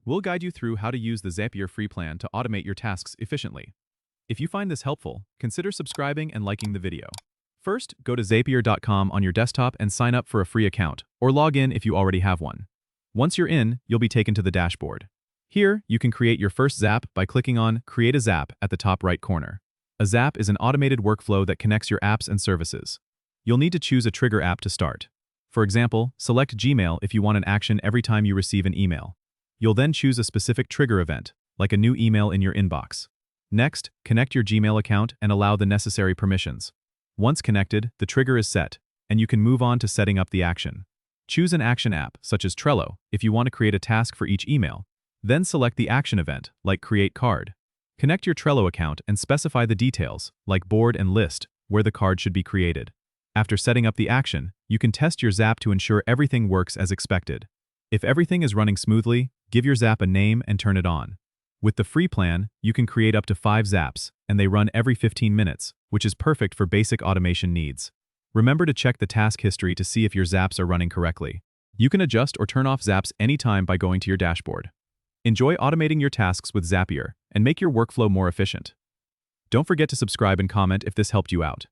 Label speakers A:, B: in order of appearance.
A: We'll guide you through how to use the Zapier free plan to automate your tasks efficiently. If you find this helpful, consider subscribing and liking the video. First, go to Zapier.com on your desktop and sign up for a free account, or log in if you already have one. Once you're in, you'll be taken to the dashboard. Here, you can create your first Zap by clicking on Create a Zap at the top right corner. A Zap is an automated workflow that connects your apps and services. You'll need to choose a trigger app to start. For example, select Gmail if you want an action every time you receive an email. You'll then choose a specific trigger event, like a new email in your inbox. Next, connect your Gmail account and allow the necessary permissions. Once connected, the trigger is set, and you can move on to setting up the action. Choose an action app, such as Trello, if you want to create a task for each email. Then select the action event, like Create Card. Connect your Trello account and specify the details, like board and list, where the card should be created. After setting up the action, you can test your Zap to ensure everything works as expected. If everything is running smoothly, give your Zap a name and turn it on. With the free plan, you can create up to 5 Zaps, and they run every 15 minutes, which is perfect for basic automation needs. Remember to check the task history to see if your Zaps are running correctly. You can adjust or turn off Zaps anytime by going to your dashboard. Enjoy automating your tasks with Zapier and make your workflow more efficient. Don't forget to subscribe and comment if this helped you out.